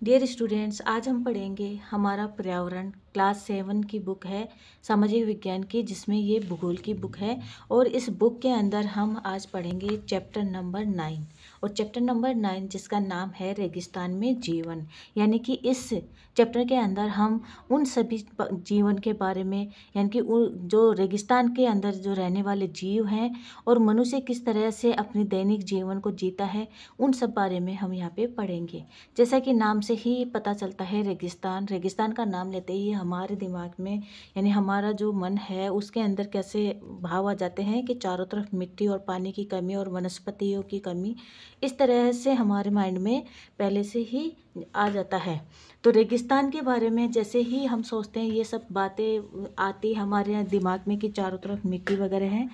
Dear students, आज हम पढ़ेंगे हमारा पर्यावरण क्लास 7 की बुक है सामाजिक विज्ञान की, जिसमें ये भूगोल की बुक है। और इस बुक के अंदर हम आज पढ़ेंगे चैप्टर नंबर 9। और चैप्टर नंबर 9 जिसका नाम है रेगिस्तान में जीवन। यानी कि इस चैप्टर के अंदर हम उन सभी जीवन के बारे में, यानी कि जो रेगिस्तान के अंदर जो रहने वाले जीव हैं और मनुष्य किस तरह से अपनी दैनिक जीवन को जीता है, उन सब बारे में हम यहाँ पे पढ़ेंगे। जैसा कि नाम से ही पता चलता है, रेगिस्तान रेगिस्तान का नाम लेते ही हमारे दिमाग में, यानी हमारा जो मन है उसके अंदर कैसे भाव आ जाते हैं कि चारों तरफ मिट्टी और पानी की कमी और वनस्पतियों की कमी, इस तरह से हमारे माइंड में पहले से ही आ जाता है। तो रेगिस्तान के बारे में जैसे ही हम सोचते हैं, ये सब बातें आती हमारे दिमाग में कि चारों तरफ मिट्टी वगैरह है,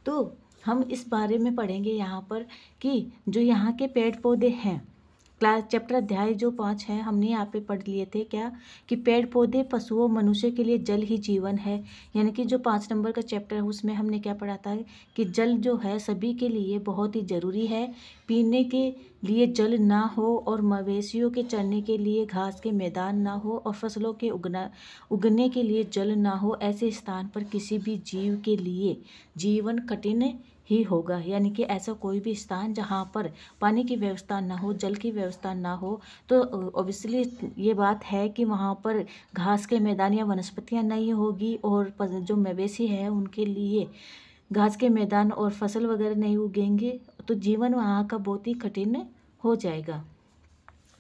तो हम इस बारे में पढ़ेंगे यहाँ पर कि जो यहाँ के पेड़ पौधे हैं। क्लास चैप्टर अध्याय जो 5 है, हमने यहाँ पे पढ़ लिए थे क्या कि पेड़ पौधे पशुओं मनुष्य के लिए जल ही जीवन है। यानी कि जो 5 नंबर का चैप्टर है उसमें हमने क्या पढ़ा था कि जल जो है सभी के लिए बहुत ही ज़रूरी है। पीने के लिए जल ना हो और मवेशियों के चरने के लिए घास के मैदान ना हो और फसलों के उगने के लिए जल ना हो, ऐसे स्थान पर किसी भी जीव के लिए जीवन कठिन ही होगा। यानी कि ऐसा कोई भी स्थान जहाँ पर पानी की व्यवस्था ना हो, जल की व्यवस्था ना हो, तो ऑब्वियसली ये बात है कि वहाँ पर घास के मैदान या वनस्पतियाँ नहीं होगी और जो मवेशी है उनके लिए घास के मैदान और फसल वगैरह नहीं उगेंगे, तो जीवन वहाँ का बहुत ही कठिन हो जाएगा।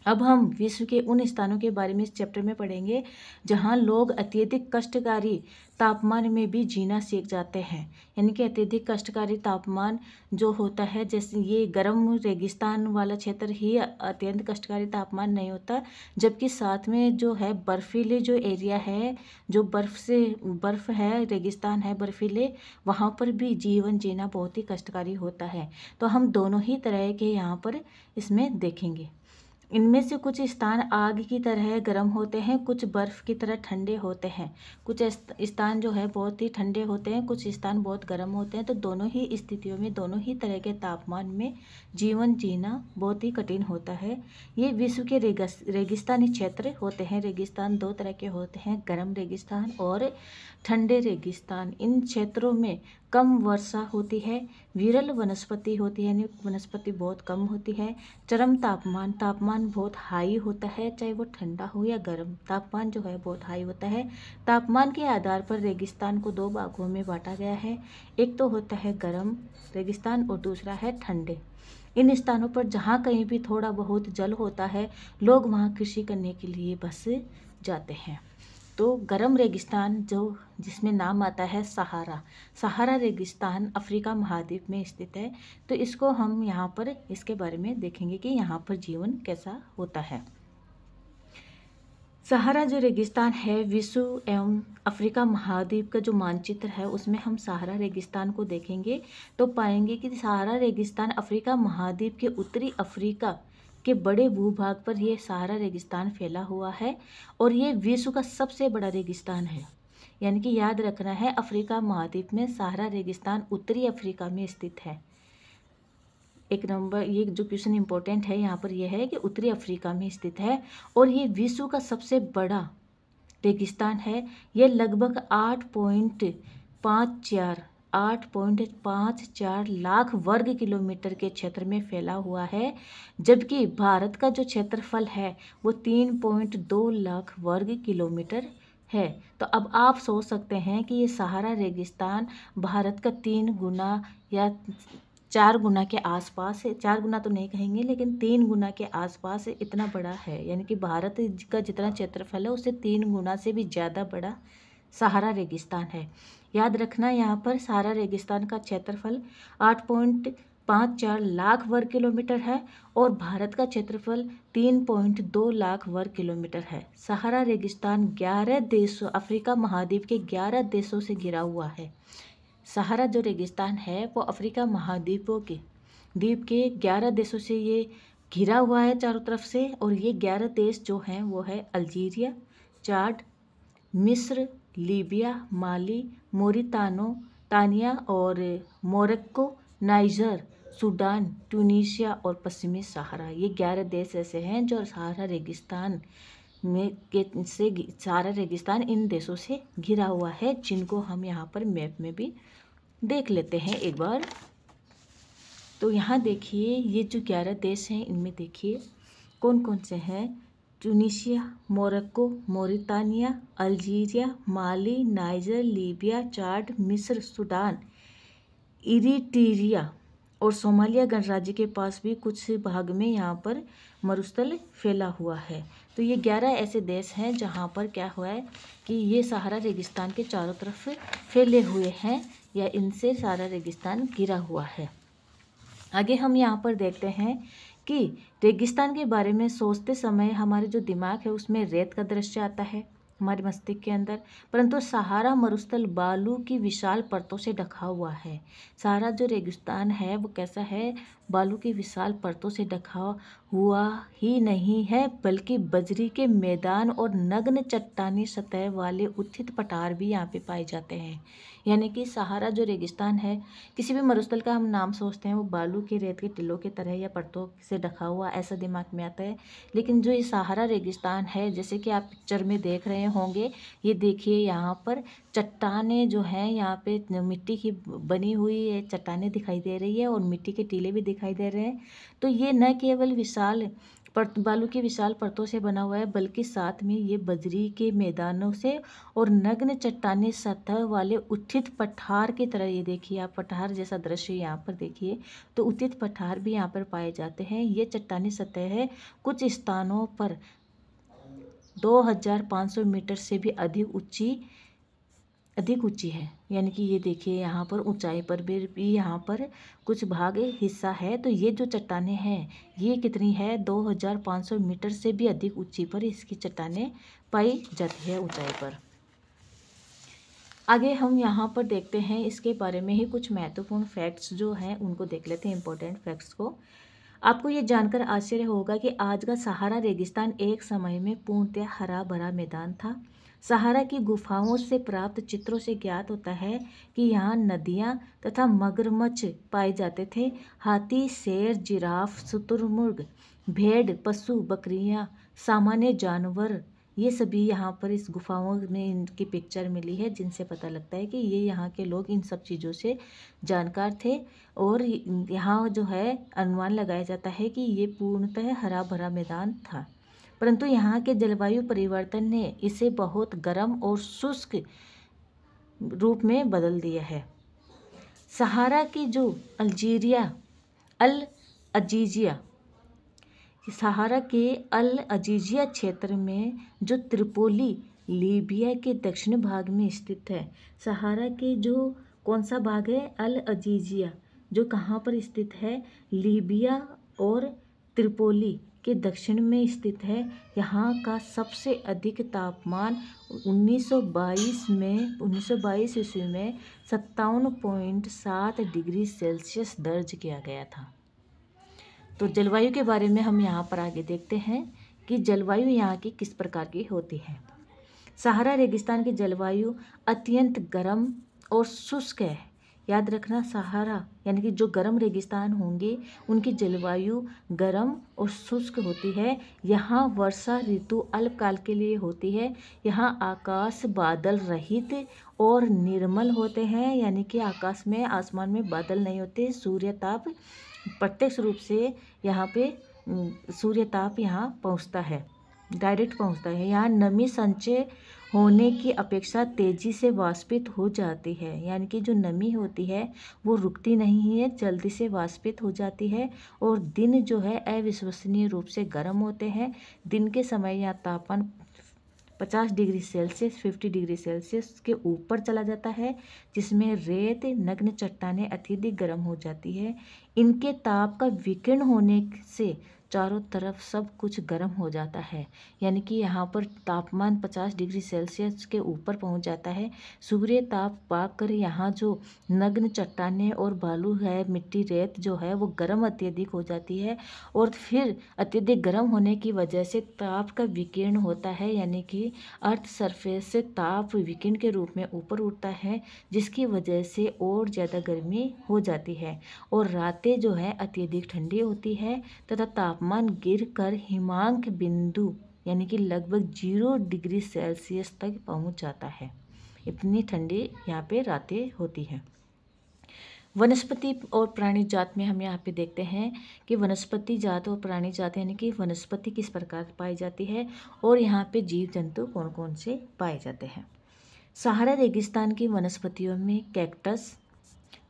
अब हम विश्व के उन स्थानों के बारे में इस चैप्टर में पढ़ेंगे जहां लोग अत्यधिक कष्टकारी तापमान में भी जीना सीख जाते हैं। यानी कि अत्यधिक कष्टकारी तापमान जो होता है, जैसे ये गर्म रेगिस्तान वाला क्षेत्र ही अत्यंत कष्टकारी तापमान नहीं होता, जबकि साथ में जो है बर्फीले जो एरिया है, जो बर्फ़ है, रेगिस्तान है बर्फीले, वहाँ पर भी जीवन जीना बहुत ही कष्टकारी होता है। तो हम दोनों ही तरह के यहाँ पर इसमें देखेंगे। इनमें से कुछ स्थान आग की तरह गर्म होते हैं, कुछ बर्फ़ की तरह ठंडे होते हैं। कुछ स्थान जो है बहुत ही ठंडे होते हैं, कुछ स्थान बहुत गर्म होते हैं। तो दोनों ही स्थितियों में, दोनों ही तरह के तापमान में जीवन जीना बहुत ही कठिन होता है। ये विश्व के रेगिस्तानी क्षेत्र होते हैं। रेगिस्तान दो तरह के होते हैं, गर्म रेगिस्तान और ठंडे रेगिस्तान। इन क्षेत्रों में कम वर्षा होती है, विरल वनस्पति होती है, यानी वनस्पति बहुत कम होती है। चरम तापमान बहुत हाई होता है, चाहे वो ठंडा हो या गर्म, तापमान जो है बहुत हाई होता है। तापमान के आधार पर रेगिस्तान को दो भागों में बांटा गया है। एक तो होता है गर्म रेगिस्तान और दूसरा है ठंडे। इन स्थानों पर जहाँ कहीं भी थोड़ा बहुत जल होता है, लोग वहाँ कृषि करने के लिए बस जाते हैं। तो गर्म रेगिस्तान जो जिसमें नाम आता है सहारा रेगिस्तान अफ्रीका महाद्वीप में स्थित है। तो इसको हम यहाँ पर इसके बारे में देखेंगे कि यहाँ पर जीवन कैसा होता है। सहारा जो रेगिस्तान है, विश्व एवं अफ्रीका महाद्वीप का जो मानचित्र है उसमें हम सहारा रेगिस्तान को देखेंगे तो पाएंगे कि सहारा रेगिस्तान अफ्रीका महाद्वीप के उत्तरी अफ्रीका के बड़े भूभाग पर यह सहारा रेगिस्तान फैला हुआ है और ये विश्व का सबसे बड़ा रेगिस्तान है। यानी कि याद रखना है, अफ्रीका महाद्वीप में सहारा रेगिस्तान उत्तरी अफ्रीका में स्थित है। एक नंबर ये जो क्वेश्चन इंपॉर्टेंट है यहाँ पर यह है कि उत्तरी अफ्रीका में स्थित है और ये विश्व का सबसे बड़ा रेगिस्तान है। यह लगभग 8.54 लाख वर्ग किलोमीटर के क्षेत्र में फैला हुआ है, जबकि भारत का जो क्षेत्रफल है वो 3.2 लाख वर्ग किलोमीटर है। तो अब आप सोच सकते हैं कि ये सहारा रेगिस्तान भारत का 3 गुना या 4 गुना के आसपास है। 4 गुना तो नहीं कहेंगे, लेकिन 3 गुना के आसपास इतना बड़ा है। यानी कि भारत का जितना क्षेत्रफल है उससे 3 गुना से भी ज़्यादा बड़ा सहारा रेगिस्तान है। याद रखना, यहाँ पर सहारा रेगिस्तान का क्षेत्रफल 8.54 लाख वर्ग किलोमीटर है और भारत का क्षेत्रफल 3.2 लाख वर्ग किलोमीटर है। सहारा रेगिस्तान 11 देशों, अफ्रीका महाद्वीप के 11 देशों से घिरा हुआ है। सहारा जो रेगिस्तान है वो अफ्रीका द्वीप के 11 देशों से ये घिरा हुआ है चारों तरफ से। और ये 11 देश जो हैं वो है अल्जीरिया, चाड, मिस्र, लीबिया, माली, तानिया और मोरक्को, नाइजर, सूडान, ट्यूनीशिया और पश्चिमी सहारा। ये 11 देश ऐसे हैं जो सहारा रेगिस्तान सहारा रेगिस्तान इन देशों से घिरा हुआ है, जिनको हम यहाँ पर मैप में भी देख लेते हैं एक बार। तो यहाँ देखिए ये जो 11 देश हैं इनमें देखिए कौन कौन से हैं। ट्यूनीशिया, मोरक्को, मौरितानिया, अल्जीरिया, माली, नाइजर, लीबिया, चाड, मिस्र, सूडान, इरिट्रिया और सोमालिया गणराज्य के पास भी कुछ भाग में यहाँ पर मरुस्थल फैला हुआ है। तो ये 11 ऐसे देश हैं जहाँ पर क्या हुआ है कि ये सहारा रेगिस्तान के चारों तरफ फैले हुए हैं या इनसे सारा रेगिस्तान घिरा हुआ है। आगे हम यहाँ पर देखते हैं कि रेगिस्तान के बारे में सोचते समय हमारे जो दिमाग है उसमें रेत का दृश्य आता है हमारे मस्तिष्क के अंदर, परंतु सहारा मरुस्थल बालू की विशाल परतों से ढका हुआ है। सहारा जो रेगिस्तान है वो कैसा है, बालू की विशाल परतों से ढका हुआ ही नहीं है बल्कि बजरी के मैदान और नग्न चट्टानी सतह वाले उत्थित पठार भी यहाँ पे पाए जाते हैं। यानी कि सहारा जो रेगिस्तान है, किसी भी मरुस्थल का हम नाम सोचते हैं वो बालू के रेत के टिलों की तरह या परतों से ढका हुआ ऐसा दिमाग में आता है। लेकिन जो ये सहारा रेगिस्तान है, जैसे कि आप पिक्चर में देख रहे होंगे, ये देखिए यहाँ पर चट्टानें जो हैं यहाँ पे मिट्टी की बनी हुई चट्टानें दिखाई दे रही है और मिट्टी के टीले भी दिखाई दे रहे हैं। तो ये न केवल विशाल बालू की विशाल परतों से बना हुआ है बल्कि साथ में ये बजरी के मैदानों से और नग्न चट्टानी सतह वाले उत्थित पठार की तरह, ये देखिए आप पठार जैसा दृश्य यहाँ पर देखिए, तो उत्थित पठार भी यहाँ पर पाए जाते हैं। ये चट्टानी सतह है कुछ स्थानों पर 2500 मीटर से भी अधिक ऊंची है। यानी कि ये देखिए यहाँ पर ऊंचाई पर भी यहाँ पर कुछ भाग हिस्सा है। तो ये जो चट्टानें हैं ये कितनी है, 2500 मीटर से भी अधिक ऊंची पर इसकी चट्टानें पाई जाती है ऊंचाई पर। आगे हम यहाँ पर देखते हैं इसके बारे में ही कुछ महत्वपूर्ण फैक्ट्स जो हैं उनको देख लेते हैं, इंपॉर्टेंट फैक्ट्स को। आपको ये जानकर आश्चर्य होगा कि आज का सहारा रेगिस्तान एक समय में पूर्णतः हरा भरा मैदान था। सहारा की गुफाओं से प्राप्त चित्रों से ज्ञात होता है कि यहाँ नदियाँ तथा मगरमच्छ पाए जाते थे। हाथी, शेर, जिराफ, शुतुरमुर्ग, भेड़, पशु, बकरियाँ, सामान्य जानवर, ये सभी यहाँ पर इस गुफाओं में इनकी पिक्चर मिली है, जिनसे पता लगता है कि ये यहाँ के लोग इन सब चीज़ों से जानकार थे। और यहाँ जो है अनुमान लगाया जाता है कि ये पूर्णतः हरा भरा मैदान था, परंतु यहाँ के जलवायु परिवर्तन ने इसे बहुत गर्म और शुष्क रूप में बदल दिया है। सहारा की जो सहारा के अल अजीजिया क्षेत्र में जो त्रिपोली लीबिया के दक्षिण भाग में स्थित है। सहारा के जो कौन सा भाग है, अल अजीजिया, जो कहाँ पर स्थित है, लीबिया और त्रिपोली के दक्षिण में स्थित है। यहाँ का सबसे अधिक तापमान 1922 ईस्वी में 57.7 डिग्री सेल्सियस दर्ज किया गया था। तो जलवायु के बारे में हम यहाँ पर आगे देखते हैं कि जलवायु यहाँ की किस प्रकार की होती है। सहारा रेगिस्तान की जलवायु अत्यंत गर्म और शुष्क है। याद रखना, सहारा यानी कि जो गर्म रेगिस्तान होंगे उनकी जलवायु गर्म और शुष्क होती है। यहाँ वर्षा ऋतु अल्पकाल के लिए होती है। यहाँ आकाश बादल रहित और निर्मल होते हैं, यानी कि आसमान में बादल नहीं होते। सूर्यताप प्रत्यक्ष रूप से यहाँ पे सूर्यताप यहाँ पहुँचता है, डायरेक्ट पहुँचता है। यहाँ नमी संचय होने की अपेक्षा तेज़ी से वाष्पित हो जाती है, यानी कि जो नमी होती है वो रुकती नहीं है, जल्दी से वाष्पित हो जाती है। और दिन जो है अविश्वसनीय रूप से गर्म होते हैं। दिन के समय यहाँ तापमान 50 डिग्री सेल्सियस 50 डिग्री सेल्सियस के ऊपर चला जाता है, जिसमें रेत नग्न चट्टानें अत्यधिक गर्म हो जाती है। इनके ताप का विकिरण होने से चारों तरफ सब कुछ गर्म हो जाता है, यानी कि यहाँ पर तापमान 50 डिग्री सेल्सियस के ऊपर पहुँच जाता है। सूर्य ताप पाकर यहाँ जो नग्न चट्टानें और बालू है, मिट्टी रेत जो है वो गर्म अत्यधिक हो जाती है, और फिर अत्यधिक गर्म होने की वजह से ताप का विकिरण होता है, यानी कि अर्थ सरफेस से ताप विकिरण के रूप में ऊपर उठता है, जिसकी वजह से और ज़्यादा गर्मी हो जाती है और रातें जो है अत्यधिक ठंडी होती है तथा तापमान गिरकर हिमांक बिंदु यानी कि लगभग 0 डिग्री सेल्सियस तक पहुंच जाता है। इतनी ठंडी यहाँ पे रातें होती हैं। वनस्पति और प्राणी जात में हम यहाँ पे देखते हैं कि वनस्पति जात और प्राणी जात यानी कि वनस्पति किस प्रकार पाई जाती है और यहाँ पे जीव जंतु कौन कौन से पाए जाते हैं। सहारा रेगिस्तान की वनस्पतियों में कैक्टस,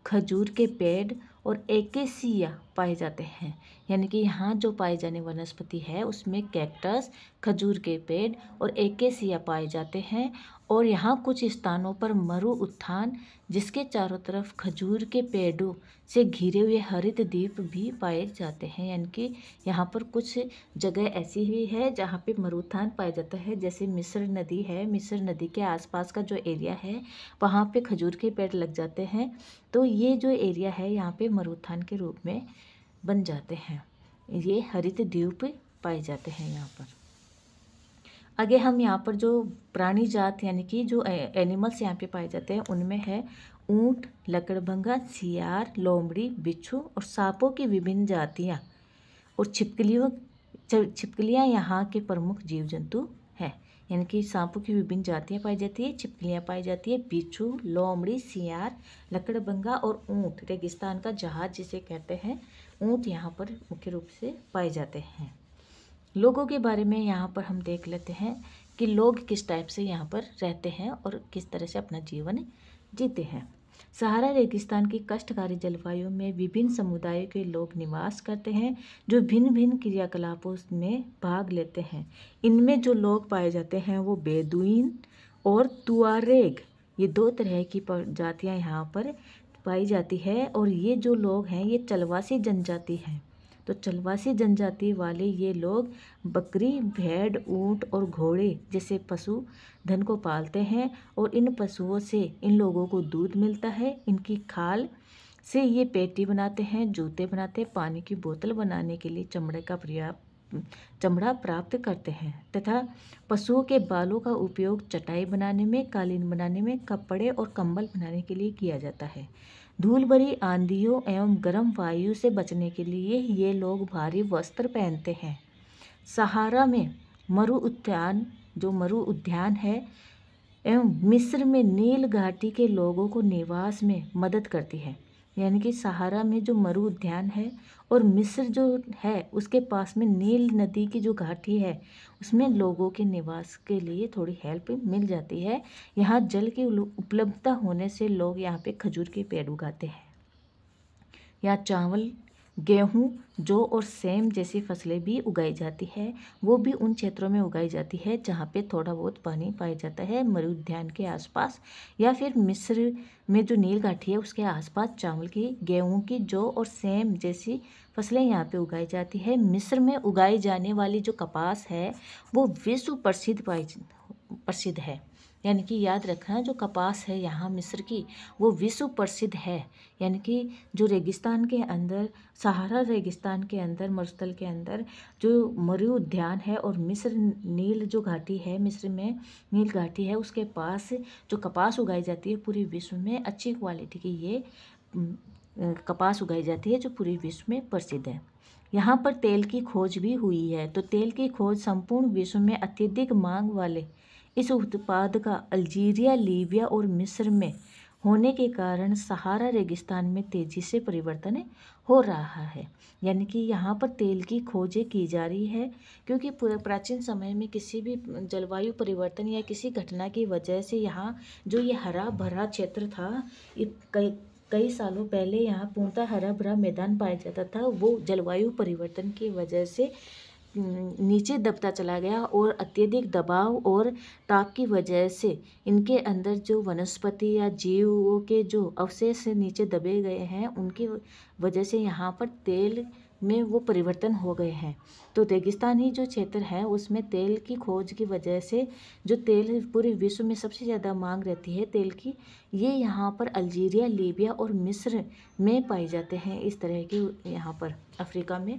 खजूर के पेड़ और एकेसिया पाए जाते हैं, यानी कि यहाँ जो पाए जाने वनस्पति है उसमें कैक्टस, खजूर के पेड़ और एकेसिया पाए जाते हैं। और यहाँ कुछ स्थानों पर मरु उत्थान जिसके चारों तरफ खजूर के पेड़ों से घिरे हुए हरित द्वीप भी पाए जाते हैं, यानी कि यहाँ पर कुछ जगह ऐसी भी है जहाँ पे मरुत्थान पाया जाता है। जैसे मिस्र नदी है, मिस्र नदी के आसपास का जो एरिया है वहाँ पे खजूर के पेड़ लग जाते हैं, तो ये जो एरिया है यहाँ पे मरुत्थान के रूप में बन जाते हैं। ये हरित द्वीप पाए जाते हैं यहाँ पर। आगे हम यहाँ पर जो प्राणी जात यानी कि जो एनिमल्स यहाँ पे पाए जाते हैं उनमें है ऊंट, लकड़बग्गा, सियार, लोमड़ी, बिच्छू और सांपों की विभिन्न जातियाँ और छिपकलियाँ यहाँ के प्रमुख जीव जंतु हैं। यानी कि सांपों की विभिन्न जातियाँ पाई जाती है, छिपकलियाँ पाई जाती है, बिच्छू, लोमड़ी, सियार, लकड़बग्गा और ऊंट, रेगिस्तान का जहाज जिसे कहते हैं, ऊंट यहाँ पर मुख्य रूप से पाए जाते हैं। लोगों के बारे में यहाँ पर हम देख लेते हैं कि लोग किस टाइप से यहाँ पर रहते हैं और किस तरह से अपना जीवन जीते हैं। सहारा रेगिस्तान की कष्टकारी जलवायु में विभिन्न समुदायों के लोग निवास करते हैं जो भिन्न भिन्न क्रियाकलापों में भाग लेते हैं। इनमें जो लोग पाए जाते हैं वो बेदुइन और तुआरेग, ये 2 तरह की जातियाँ यहाँ पर पाई जाती है। और ये जो लोग हैं ये चलवासी जनजाति हैं। तो चलवासी जनजाति वाले ये लोग बकरी, भेड़, ऊंट और घोड़े जैसे पशु धन को पालते हैं और इन पशुओं से इन लोगों को दूध मिलता है। इनकी खाल से ये पेटी बनाते हैं, जूते बनाते हैं, पानी की बोतल बनाने के लिए चमड़ा प्राप्त करते हैं तथा पशुओं के बालों का उपयोग चटाई बनाने में, कालीन बनाने में, कपड़े और कंबल बनाने के लिए किया जाता है। धूल भरी आंधियों एवं गर्म वायु से बचने के लिए ये लोग भारी वस्त्र पहनते हैं। सहारा में मरु उद्यान है एवं मिस्र में नील घाटी के लोगों को निवास में मदद करती है। यानी कि सहारा में जो मरु उद्यान है और मिस्र जो है उसके पास में नील नदी की जो घाटी है उसमें लोगों के निवास के लिए थोड़ी हेल्प मिल जाती है। यहाँ जल की उपलब्धता होने से लोग यहाँ पे खजूर के पेड़ उगाते हैं। यहाँ चावल, गेहूँ, जौ और सेम जैसी फसलें भी उगाई जाती है। वो भी उन क्षेत्रों में उगाई जाती है जहाँ पे थोड़ा बहुत पानी पाया जाता है, मरु उद्यान के आसपास या फिर मिस्र में जो नील घाटी है उसके आसपास चावल की, गेहूँ की, जौ और सेम जैसी फसलें यहाँ पे उगाई जाती है। मिस्र में उगाई जाने वाली जो कपास है वो विश्व प्रसिद्ध है। यानी कि याद रखना जो कपास है यहाँ मिस्र की वो विश्व प्रसिद्ध है। यानी कि जो रेगिस्तान के अंदर, सहारा रेगिस्तान के अंदर, मरुस्थल के अंदर जो मरु उद्यान है और मिस्र नील जो घाटी है, मिस्र में नील घाटी है उसके पास जो कपास उगाई जाती है पूरी विश्व में अच्छी क्वालिटी की ये कपास उगाई जाती है जो पूरी विश्व में प्रसिद्ध है। यहाँ पर तेल की खोज भी हुई है। तो तेल की खोज संपूर्ण विश्व में अत्यधिक मांग वाले इस उत्पाद का अल्जीरिया, लीबिया और मिस्र में होने के कारण सहारा रेगिस्तान में तेजी से परिवर्तन हो रहा है। यानी कि यहाँ पर तेल की खोजें की जा रही है क्योंकि पूरे प्राचीन समय में किसी भी जलवायु परिवर्तन या किसी घटना की वजह से यहाँ जो ये हरा भरा क्षेत्र था, ये कई सालों पहले यहाँ पूर्णतः हरा भरा मैदान पाया जाता था, वो जलवायु परिवर्तन की वजह से नीचे दबता चला गया और अत्यधिक दबाव और ताप की वजह से इनके अंदर जो वनस्पति या जीवों के जो अवशेष नीचे दबे गए हैं उनकी वजह से यहाँ पर तेल में वो परिवर्तन हो गए हैं। तो रेगिस्तानी जो क्षेत्र है उसमें तेल की खोज की वजह से जो तेल पूरे विश्व में सबसे ज़्यादा मांग रहती है तेल की, ये यहाँ पर अल्जीरिया, लीबिया और मिस्र में पाए जाते हैं, इस तरह के यहाँ पर अफ्रीका में।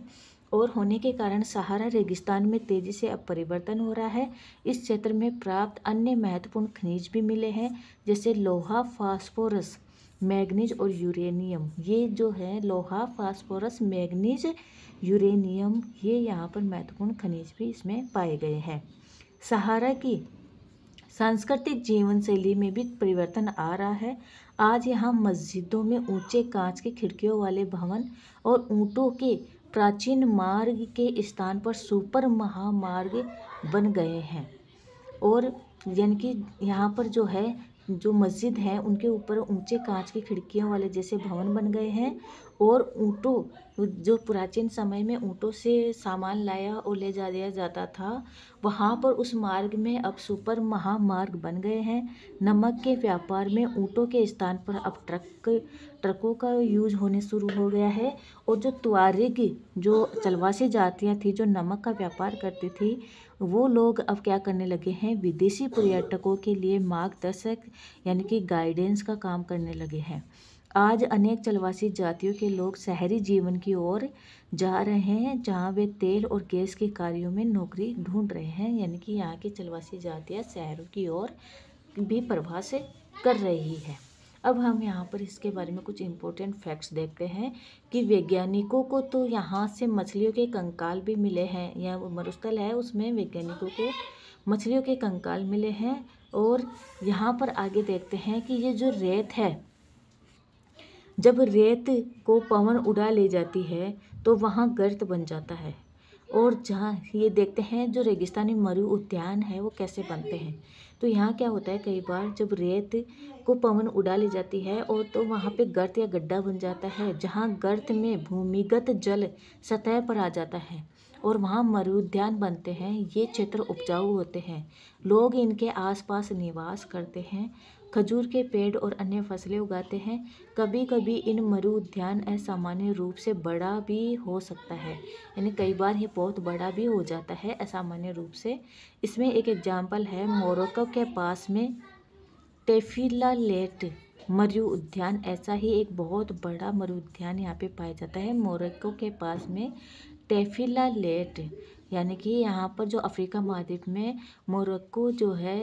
और होने के कारण सहारा रेगिस्तान में तेज़ी से अब परिवर्तन हो रहा है। इस क्षेत्र में प्राप्त अन्य महत्वपूर्ण खनिज भी मिले हैं, जैसे लोहा, फास्फोरस, मैग्नीज और यूरेनियम। ये जो है लोहा, फास्फोरस, मैग्नीज, यूरेनियम, ये यहाँ पर महत्वपूर्ण खनिज भी इसमें पाए गए हैं। सहारा की सांस्कृतिक जीवन शैली में भी परिवर्तन आ रहा है। आज यहाँ मस्जिदों में ऊंचे कांच की खिड़कियों वाले भवन और ऊँटों के प्राचीन मार्ग के स्थान पर सुपर महामार्ग बन गए हैं। और यानी कि यहाँ पर जो है जो मस्जिद है उनके ऊपर ऊंचे कांच की खिड़कियों वाले जैसे भवन बन गए हैं। और ऊँटों जो प्राचीन समय में ऊँटों से सामान लाया और ले जा दिया जाता था, वहाँ पर उस मार्ग में अब सुपर महामार्ग बन गए हैं। नमक के व्यापार में ऊँटों के स्थान पर अब ट्रकों का यूज होने शुरू हो गया है। और जो तुआरिग जो चलवासी जातियाँ थी जो नमक का व्यापार करती थी, वो लोग अब क्या करने लगे हैं, विदेशी पर्यटकों के लिए मार्गदर्शक यानी कि गाइडेंस का काम करने लगे हैं। आज अनेक चलवासी जातियों के लोग शहरी जीवन की ओर जा रहे हैं, जहां वे तेल और गैस के कार्यों में नौकरी ढूंढ रहे हैं। यानी कि यहाँ की चलवासी जातियाँ शहरों की ओर भी प्रवास कर रही है। अब हम यहाँ पर इसके बारे में कुछ इम्पोर्टेंट फैक्ट्स देखते हैं कि वैज्ञानिकों को तो यहाँ से मछलियों के कंकाल भी मिले हैं। यह वो मरुस्थल है, उसमें वैज्ञानिकों को मछलियों के कंकाल मिले हैं। और यहाँ पर आगे देखते हैं कि ये जो रेत है, जब रेत को पवन उड़ा ले जाती है तो वहाँ गर्त बन जाता है। और जहाँ ये देखते हैं जो रेगिस्तानी मरु उद्यान है वो कैसे बनते हैं। तो यहाँ क्या होता है, कई बार जब रेत को पवन उड़ा ले जाती है और तो वहाँ पे गर्त या गड्ढा बन जाता है, जहाँ गर्त में भूमिगत जल सतह पर आ जाता है और वहाँ मरुद्यान बनते हैं। ये क्षेत्र उपजाऊ होते हैं, लोग इनके आसपास निवास करते हैं, खजूर के पेड़ और अन्य फसलें उगाते हैं। कभी कभी इन मरु उद्यान असामान्य रूप से बड़ा भी हो सकता है, यानी कई बार ये बहुत बड़ा भी हो जाता है असामान्य रूप से। इसमें एक एग्जाम्पल है मोरक्को के पास में टेफिलालेट मरु उद्यान। ऐसा ही एक बहुत बड़ा मरु उद्यान यहाँ पे पाया जाता है मोरक्को के पास में टेफिलालेट, यानी कि यहाँ पर जो अफ्रीका महाद्वीप में मोरक्को जो है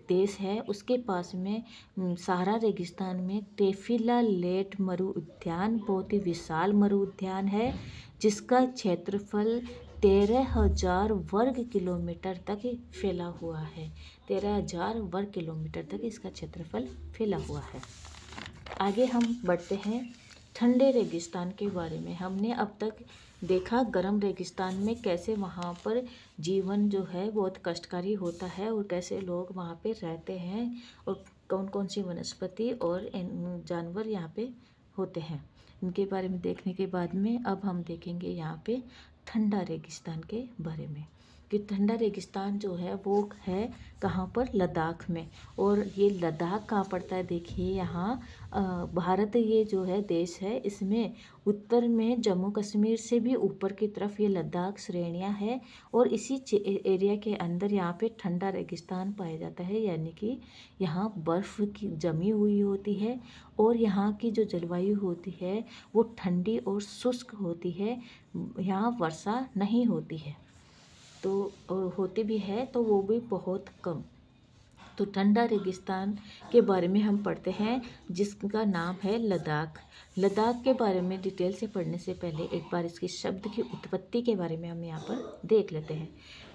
देश है उसके पास में सहारा रेगिस्तान में टेफिलालेट मरु उद्यान बहुत ही विशाल मरु उद्यान है, जिसका क्षेत्रफल 13,000 वर्ग किलोमीटर तक फैला हुआ है। 13,000 वर्ग किलोमीटर तक इसका क्षेत्रफल फैला हुआ है। आगे हम बढ़ते हैं ठंडे रेगिस्तान के बारे में। हमने अब तक देखा गर्म रेगिस्तान में कैसे वहाँ पर जीवन जो है बहुत कष्टकारी होता है और कैसे लोग वहाँ पे रहते हैं और कौन कौन सी वनस्पति और जानवर यहाँ पे होते हैं। इनके बारे में देखने के बाद में अब हम देखेंगे यहाँ पे ठंडा रेगिस्तान के बारे में कि ठंडा रेगिस्तान जो है वो है कहाँ पर, लद्दाख में। और ये लद्दाख कहाँ पड़ता है, देखिए यहाँ भारत ये जो है देश है, इसमें उत्तर में जम्मू कश्मीर से भी ऊपर की तरफ ये लद्दाख श्रेणियाँ है और इसी एरिया के अंदर यहाँ पे ठंडा रेगिस्तान पाया जाता है। यानी कि यहाँ बर्फ़ की जमी हुई होती है और यहाँ की जो जलवायु होती है वो ठंडी और शुष्क होती है, यहाँ वर्षा नहीं होती है, तो होती भी है तो वो भी बहुत कम। तो ठंडा रेगिस्तान के बारे में हम पढ़ते हैं जिसका नाम है लद्दाख। लद्दाख के बारे में डिटेल से पढ़ने से पहले एक बार इसकी शब्द की उत्पत्ति के बारे में हम यहाँ पर देख लेते हैं।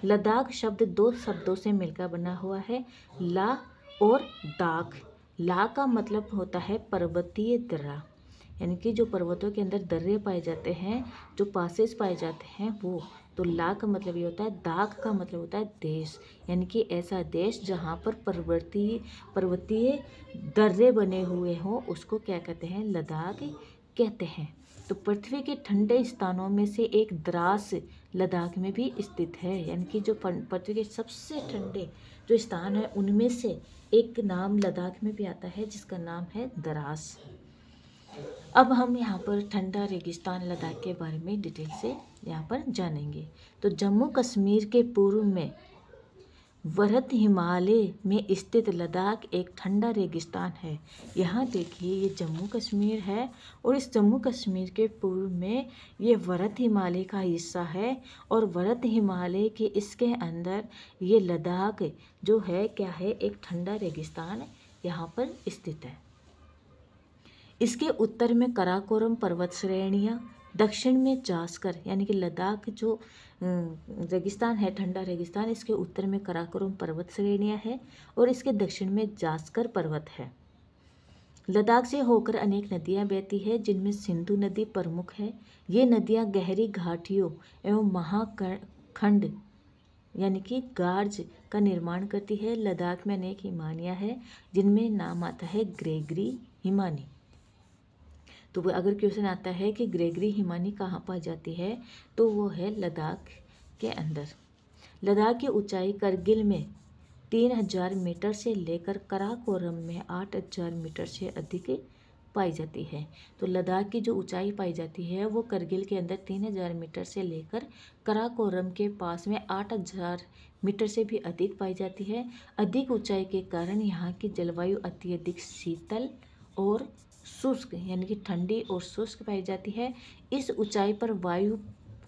लद्दाख शब्द दो शब्दों से मिलकर बना हुआ है, ला और दाख। ला का मतलब होता है पर्वतीय दर्रा, यानी कि जो पर्वतों के अंदर दर्रे पाए जाते हैं, जो पासेस पाए जाते हैं वो। तो ला का मतलब ये होता है। दाख का मतलब होता है देश, यानी कि ऐसा देश जहाँ पर पर्वतीय दर्रे बने हुए हों उसको क्या कहते हैं, लद्दाख कहते हैं। तो पृथ्वी के ठंडे स्थानों में से एक द्रास लद्दाख में भी स्थित है, यानी कि जो पृथ्वी के सबसे ठंडे जो स्थान है उनमें से एक नाम लद्दाख में भी आता है जिसका नाम है द्रास। अब हम यहाँ पर ठंडा रेगिस्तान लद्दाख के बारे में डिटेल से यहाँ पर जानेंगे। तो जम्मू कश्मीर के पूर्व में वरद हिमालय में स्थित लद्दाख एक ठंडा रेगिस्तान है। यहाँ देखिए ये जम्मू कश्मीर है और इस जम्मू कश्मीर के पूर्व में ये वरद हिमालय का हिस्सा है और वरद हिमालय के इसके अंदर ये लद्दाख जो है क्या है, एक ठंडा रेगिस्तान यहाँ पर स्थित है। इसके उत्तर में कराकोरम पर्वत श्रेणियाँ, दक्षिण में जास्कर यानी कि लद्दाख जो रेगिस्तान है, ठंडा रेगिस्तान, इसके उत्तर में कराकोरम पर्वत श्रेणियाँ है और इसके दक्षिण में जास्कर पर्वत है। लद्दाख से होकर अनेक नदियाँ बहती है जिनमें सिंधु नदी प्रमुख है। ये नदियाँ गहरी घाटियों एवं महाखंड यानी कि गार्ज का निर्माण करती है। लद्दाख में अनेक हिमानियाँ हैं जिनमें नाम आता है ग्रेगरी हिमानी। तो अगर क्वेश्चन आता है कि ग्रेगरी हिमानी कहाँ पाई जाती है, तो वो है लद्दाख के अंदर। लद्दाख की ऊंचाई करगिल में 3000 मीटर से लेकर कराकोरम में 8000 मीटर से अधिक पाई जाती है। तो लद्दाख की जो ऊंचाई पाई जाती है वो करगिल के अंदर 3000 मीटर से लेकर कराकोरम के पास में 8000 मीटर से भी अधिक पाई जाती है। अधिक ऊंचाई के कारण यहाँ की जलवायु अत्यधिक शीतल और शुष्क यानी कि ठंडी और शुष्क पाई जाती है। इस ऊंचाई पर वायु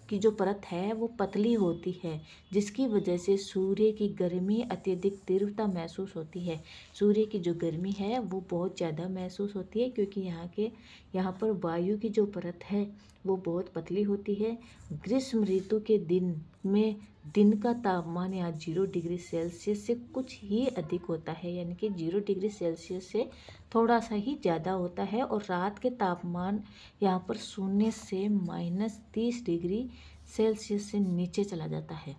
की जो परत है वो पतली होती है, जिसकी वजह से सूर्य की गर्मी अत्यधिक तीव्रता महसूस होती है। सूर्य की जो गर्मी है वो बहुत ज़्यादा महसूस होती है क्योंकि यहाँ पर वायु की जो परत है वो बहुत पतली होती है। ग्रीष्म ऋतु के दिन में दिन का तापमान यहाँ 0 डिग्री सेल्सियस से कुछ ही अधिक होता है, यानी कि 0 डिग्री सेल्सियस से थोड़ा सा ही ज़्यादा होता है और रात के तापमान यहाँ पर 0 से -30 डिग्री सेल्सियस से नीचे चला जाता है।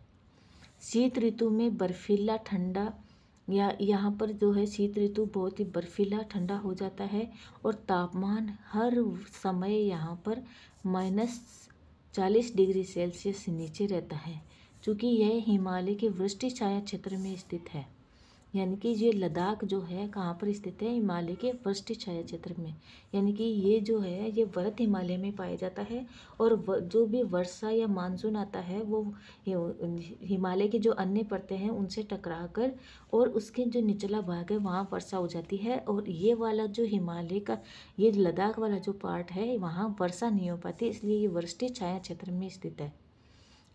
शीत ऋतु में बर्फीला ठंडा या यहाँ पर जो है शीत ऋतु बहुत ही बर्फीला ठंडा हो जाता है और तापमान हर समय यहाँ पर -40 डिग्री सेल्सियस से नीचे रहता है। चूँकि यह हिमालय के वृष्टि छाया क्षेत्र में स्थित है, यानी कि ये लद्दाख जो है कहाँ पर स्थित है, हिमालय के वृष्टि छाया क्षेत्र में, यानी कि ये जो है ये वरद हिमालय में पाया जाता है। और जो भी वर्षा या मानसून आता है वो हिमालय के जो अन्य परतें हैं उनसे टकरा कर और उसके जो निचला भाग है वहाँ वर्षा हो जाती है। और ये वाला जो हिमालय का ये लद्दाख वाला जो पार्ट है वहाँ वर्षा नहीं हो पाती, इसलिए ये वृष्टि छाया क्षेत्र में स्थित है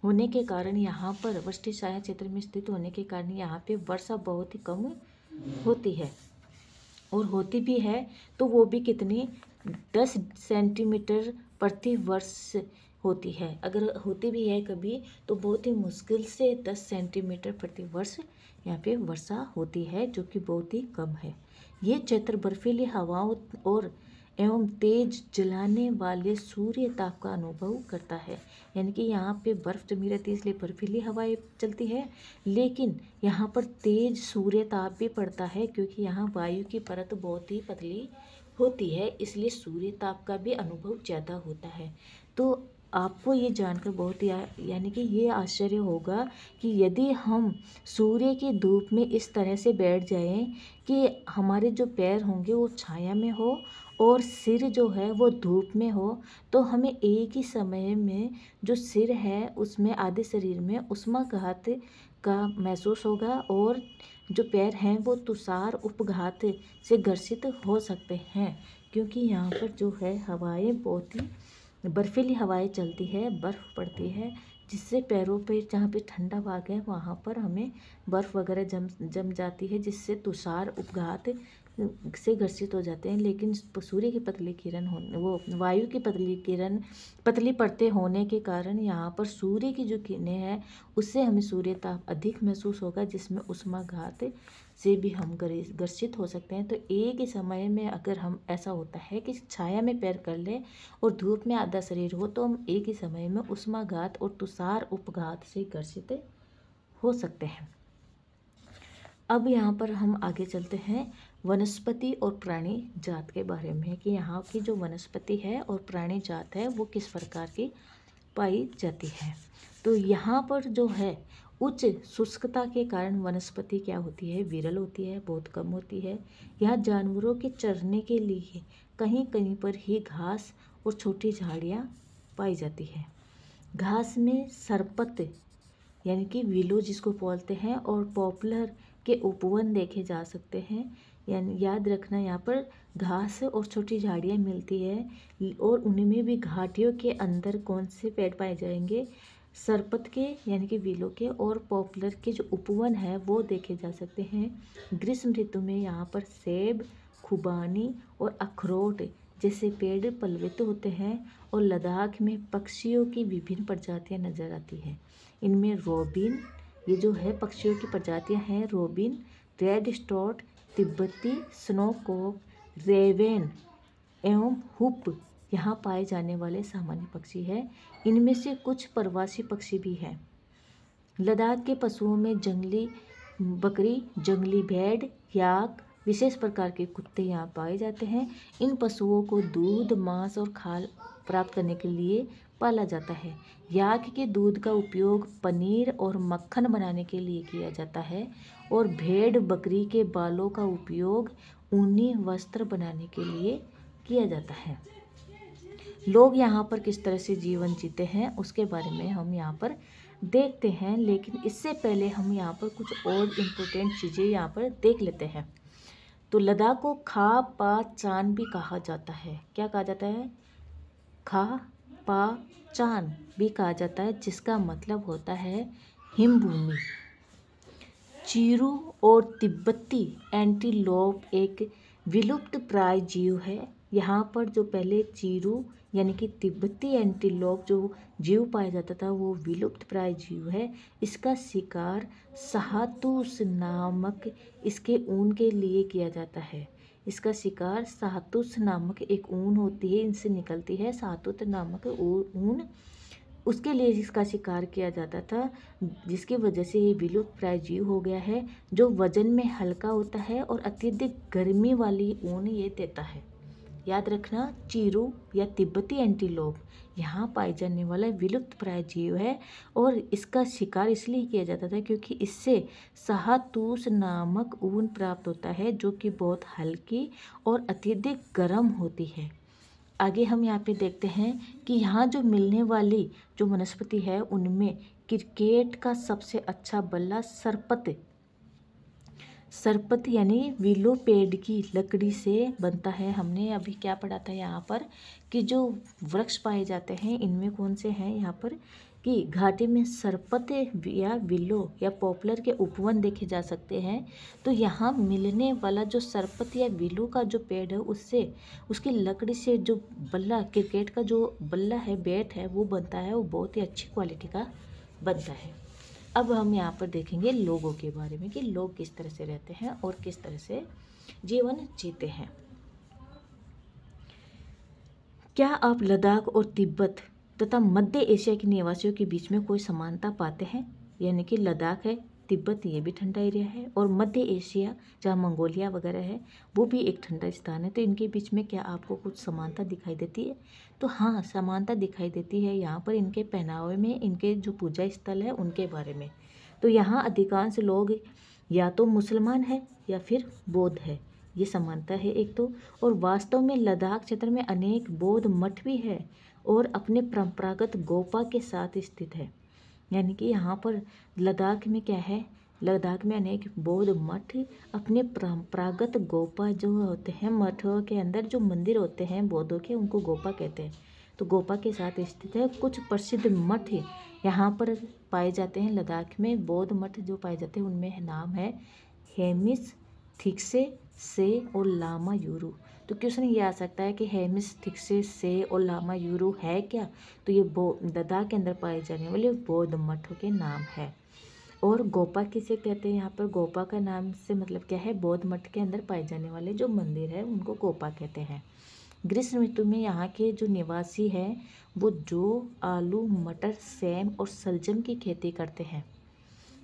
होने के कारण यहाँ पर वृष्टि छाया क्षेत्र में स्थित होने के कारण यहाँ पे वर्षा बहुत ही कम होती है। और होती भी है तो वो भी कितनी 10 सेंटीमीटर प्रति वर्ष होती है। अगर होती भी है कभी तो बहुत ही मुश्किल से 10 सेंटीमीटर प्रति वर्ष यहाँ पे वर्षा होती है, जो कि बहुत ही कम है। ये क्षेत्र बर्फीली हवाओं और एवं तेज जलाने वाले सूर्य ताप का अनुभव करता है, यानी कि यहाँ पे बर्फ़ जमी रहती है इसलिए बर्फीली हवाएं चलती है, लेकिन यहाँ पर तेज सूर्य ताप भी पड़ता है क्योंकि यहाँ वायु की परत बहुत ही पतली होती है, इसलिए सूर्य ताप का भी अनुभव ज़्यादा होता है। तो आपको ये जानकर बहुत ही यानी कि ये आश्चर्य होगा कि यदि हम सूर्य की धूप में इस तरह से बैठ जाएं कि हमारे जो पैर होंगे वो छाया में हो और सिर जो है वो धूप में हो, तो हमें एक ही समय में जो सिर है उसमें आधे शरीर में उष्माघात का महसूस होगा और जो पैर हैं वो तुषार उपघात से ग्रसित हो सकते हैं, क्योंकि यहाँ पर जो है हवाएं बहुत ही बर्फीली हवाएं चलती है, बर्फ़ पड़ती है, जिससे पैरों पे जहाँ पे ठंडा भाग है वहाँ पर हमें बर्फ़ वगैरह जम जाती है, जिससे तुषार उपघात से ग्रसित हो जाते हैं। लेकिन सूर्य की पतली किरण होने वो वायु की पतली परतें होने के कारण यहाँ पर सूर्य की जो किरणें हैं उससे हमें सूर्य ताप अधिक महसूस होगा, जिसमें उष्माघात से भी हम ग्रसित हो सकते हैं। तो एक ही समय में अगर हम ऐसा होता है कि छाया में पैर कर लें और धूप में आधा शरीर हो, तो हम एक ही समय में उष्माघात और तुषार उपघात से ग्रसित हो सकते हैं। अब यहाँ पर हम आगे चलते हैं वनस्पति और प्राणी जात के बारे में कि यहाँ की जो वनस्पति है और प्राणी जात है वो किस प्रकार की पाई जाती है। तो यहाँ पर जो है उच्च शुष्कता के कारण वनस्पति क्या होती है, विरल होती है, बहुत कम होती है। यहाँ जानवरों के चरने के लिए कहीं कहीं पर ही घास और छोटी झाड़ियाँ पाई जाती है। घास में सरपत यानी कि विलो जिसको बोलते हैं और पॉपुलर के उपवन देखे जा सकते हैं। यानी याद रखना, यहाँ पर घास और छोटी झाड़ियाँ मिलती है और उनमें भी घाटियों के अंदर कौन से पेड़ पाए जाएंगे, सरपत के यानी कि विलो के, और पॉपुलर के जो उपवन है वो देखे जा सकते हैं। ग्रीष्म ऋतु में यहाँ पर सेब, खुबानी और अखरोट जैसे पेड़ पल्लवित होते हैं और लद्दाख में पक्षियों की विभिन्न प्रजातियाँ नजर आती हैं। इनमें रोबिन, ये जो है पक्षियों की प्रजातियां हैं, रोबिन, रेड स्टॉट, तिब्बती स्नोकॉक, रेवेन एवं हुप यहाँ पाए जाने वाले सामान्य पक्षी हैं। इनमें से कुछ प्रवासी पक्षी भी हैं। लद्दाख के पशुओं में जंगली बकरी, जंगली भेड़, याक, विशेष प्रकार के कुत्ते यहाँ पाए जाते हैं। इन पशुओं को दूध, मांस और खाल प्राप्त करने के लिए पाला जाता है। याक के दूध का उपयोग पनीर और मक्खन बनाने के लिए किया जाता है और भेड़ बकरी के बालों का उपयोग ऊनी वस्त्र बनाने के लिए किया जाता है। लोग यहाँ पर किस तरह से जीवन जीते हैं उसके बारे में हम यहाँ पर देखते हैं, लेकिन इससे पहले हम यहाँ पर कुछ और इम्पोर्टेंट चीज़ें यहाँ पर देख लेते हैं। तो लद्दाख को खा पा चान भी कहा जाता है। क्या कहा जाता है? खा पा चान भी कहा जाता है, जिसका मतलब होता है हिमभूमि। चीरू और तिब्बती एंटीलोप एक विलुप्त प्राय जीव है। यहाँ पर जो पहले चीरू यानी कि तिब्बती एंटीलोप जो जीव पाया जाता था वो विलुप्त प्राय जीव है। इसका शिकार शाहतूश नामक इसके ऊन के लिए किया जाता है। इसका शिकार शाहतूश नामक एक ऊन होती है, इनसे निकलती है शाहतूत नामक ऊन, उसके लिए इसका शिकार किया जाता था, जिसकी वजह से ये विलुप्त प्राय जीव हो गया है। जो वजन में हल्का होता है और अत्यधिक गर्मी वाली ऊन ये देता है। याद रखना, चीरू या तिब्बती एंटीलोप यहाँ पाए जाने वाला विलुप्त प्राय जीव है और इसका शिकार इसलिए किया जाता था क्योंकि इससे शाहतूश नामक ऊन प्राप्त होता है जो कि बहुत हल्की और अत्यधिक गर्म होती है। आगे हम यहाँ पे देखते हैं कि यहाँ जो मिलने वाली जो वनस्पति है उनमें क्रिकेट का सबसे अच्छा बल्ला सरपत यानी विलो पेड़ की लकड़ी से बनता है। हमने अभी क्या पढ़ा था यहाँ पर कि जो वृक्ष पाए जाते हैं इनमें कौन से हैं यहाँ पर कि घाटी में सरपत या विलो या पॉपुलर के उपवन देखे जा सकते हैं। तो यहाँ मिलने वाला जो सरपत या विलो का जो पेड़ है उससे उसकी लकड़ी से जो बल्ला, क्रिकेट का जो बल्ला है, बैट है, वो बनता है, वो बहुत ही अच्छी क्वालिटी का बनता है। अब हम यहाँ पर देखेंगे लोगों के बारे में कि लोग किस तरह से रहते हैं और किस तरह से जीवन जीते हैं। क्या आप लद्दाख और तिब्बत तथा मध्य एशिया के निवासियों के बीच में कोई समानता पाते हैं? यानी कि लद्दाख है, तिब्बत ये भी ठंडा एरिया है और मध्य एशिया जहाँ मंगोलिया वगैरह है वो भी एक ठंडा स्थान है। तो इनके बीच में क्या आपको कुछ समानता दिखाई देती है? तो हाँ, समानता दिखाई देती है यहाँ पर इनके पहनावे में, इनके जो पूजा स्थल है उनके बारे में। तो यहाँ अधिकांश लोग या तो मुसलमान है या फिर बौद्ध है, ये समानता है एक तो। और वास्तव में लद्दाख क्षेत्र में अनेक बौद्ध मठ भी है और अपने परंपरागत गोपा के साथ स्थित है। यानी कि यहाँ पर लद्दाख में क्या है, लद्दाख में अनेक बौद्ध मठ अपने परंपरागत गोपा जो होते हैं, मठों के अंदर जो मंदिर होते हैं बौद्धों के, उनको गोपा कहते हैं। तो गोपा के साथ स्थित है। कुछ प्रसिद्ध मठ यहाँ पर पाए जाते हैं लद्दाख में। बौद्ध मठ जो पाए जाते हैं उनमें नाम है हेमिस, थिक्से, से और लामा यूरू। तो क्वेश्चन ये आ सकता है कि हेमिस, थिक्से, से और लामा यूरू है क्या? तो ये लद्दाख के अंदर पाए जाने वाले बौद्ध मठों के नाम है। और गोपा किसे कहते हैं? यहाँ पर गोपा का नाम से मतलब क्या है? बौद्ध मठ के अंदर पाए जाने वाले जो मंदिर है उनको गोपा कहते हैं। ग्रीष्म ऋतु में यहाँ के जो निवासी हैं वो जौ, आलू, मटर, सेम और सलजम की खेती करते हैं।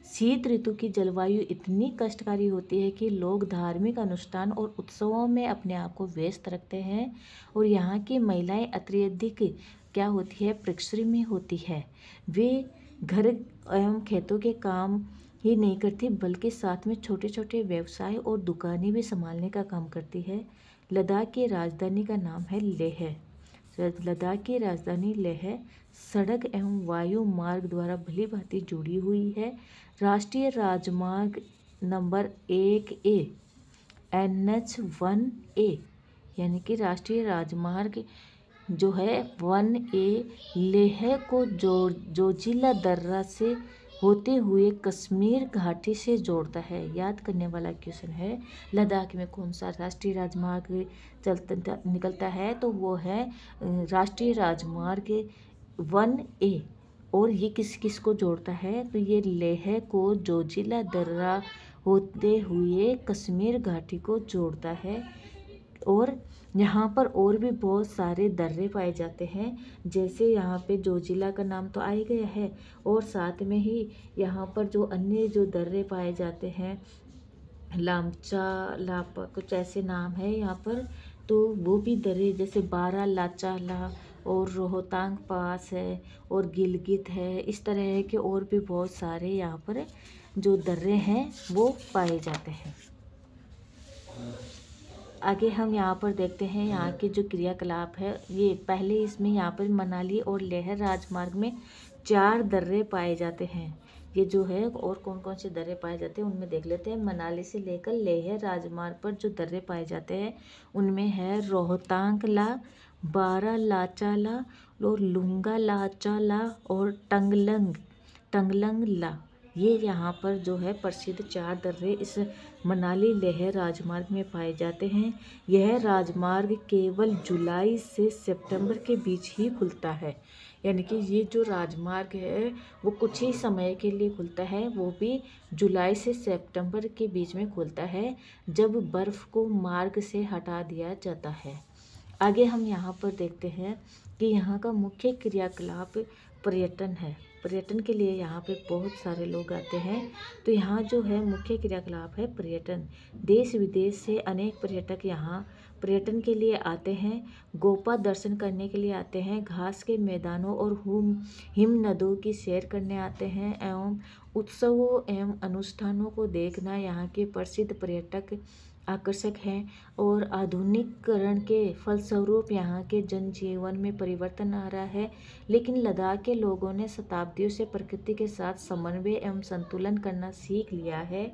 शीत ऋतु की जलवायु इतनी कष्टकारी होती है कि लोग धार्मिक अनुष्ठान और उत्सवों में अपने आप को व्यस्त रखते हैं और यहाँ की महिलाएं अत्यधिक क्या होती है? परिश्रमी होती है। वे घर एवं खेतों के काम ही नहीं करती बल्कि साथ में छोटे छोटे व्यवसाय और दुकानें भी संभालने का काम करती है। लद्दाख की राजधानी का नाम है लेह। लद्दाख की राजधानी लेह सड़क एवं वायु मार्ग द्वारा भली भांति जुड़ी हुई है। राष्ट्रीय राजमार्ग नंबर 1A NH1A यानी कि राष्ट्रीय राजमार्ग जो है 1A लेह को जोजिला दर्रा से होते हुए कश्मीर घाटी से जोड़ता है। याद करने वाला क्वेश्चन है, लद्दाख में कौन सा राष्ट्रीय राजमार्ग निकलता है, तो वो है राष्ट्रीय राजमार्ग 1A। और ये किस किस को जोड़ता है, तो ये लेह को जोजिला दर्रा होते हुए कश्मीर घाटी को जोड़ता है। और यहाँ पर और भी बहुत सारे दर्रे पाए जाते हैं, जैसे यहाँ पे जोजिला का नाम तो आ ही गया है, और साथ में ही यहाँ पर जो अन्य जो दर्रे पाए जाते हैं, लामचा लापा कुछ ऐसे नाम है यहाँ पर, तो वो भी दर्रे जैसे बारा लाचाला और रोहतांग पास है और गिलगित है, इस तरह के और भी बहुत सारे यहाँ पर जो दर्रे हैं वो पाए जाते हैं। आगे हम यहाँ पर देखते हैं यहाँ के जो क्रियाकलाप है। ये पहले इसमें यहाँ पर मनाली और लेह राजमार्ग में 4 दर्रे पाए जाते हैं। ये जो है और कौन कौन से दर्रे पाए जाते हैं उनमें देख लेते हैं। मनाली से लेकर लेह राजमार्ग पर जो दर्रे पाए जाते हैं उनमें है रोहतांग ला, बारा लाचाला और लुंगा लाचाला और टंगलंग ला। ये यहाँ पर जो है प्रसिद्ध 4 दर्रे इस मनाली लेह राजमार्ग में पाए जाते हैं। यह राजमार्ग केवल जुलाई से सितंबर के बीच ही खुलता है, यानी कि ये जो राजमार्ग है वो कुछ ही समय के लिए खुलता है, वो भी जुलाई से सितंबर के बीच में खुलता है, जब बर्फ़ को मार्ग से हटा दिया जाता है। आगे हम यहाँ पर देखते हैं कि यहाँ का मुख्य क्रियाकलाप पर्यटन है। पर्यटन के लिए यहाँ पे बहुत सारे लोग आते हैं, तो यहाँ जो है मुख्य क्रियाकलाप है पर्यटन। देश विदेश से अनेक पर्यटक यहाँ पर्यटन के लिए आते हैं, गोपा दर्शन करने के लिए आते हैं, घास के मैदानों और हिम नदों की सैर करने आते हैं एवं उत्सवों एवं अनुष्ठानों को देखना यहाँ के प्रसिद्ध पर्यटक आकर्षक हैं। और आधुनिकीकरण के फलस्वरूप यहाँ के जनजीवन में परिवर्तन आ रहा है, लेकिन लद्दाख के लोगों ने शताब्दियों से प्रकृति के साथ समन्वय एवं संतुलन करना सीख लिया है।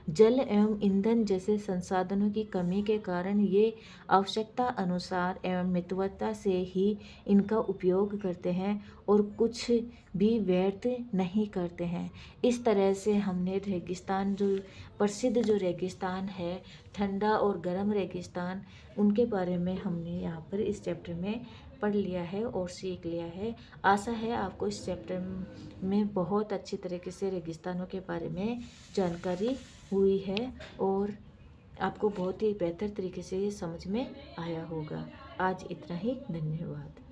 जल एवं ईंधन जैसे संसाधनों की कमी के कारण ये आवश्यकता अनुसार एवं मितव्यता से ही इनका उपयोग करते हैं और कुछ भी व्यर्थ नहीं करते हैं। इस तरह से हमने रेगिस्तान जो प्रसिद्ध जो रेगिस्तान है, ठंडा और गर्म रेगिस्तान, उनके बारे में हमने यहाँ पर इस चैप्टर में पढ़ लिया है और सीख लिया है। आशा है आपको इस चैप्टर में बहुत अच्छी तरीके से रेगिस्तानों के बारे में जानकारी हुई है और आपको बहुत ही बेहतर तरीके से ये समझ में आया होगा। आज इतना ही, धन्यवाद।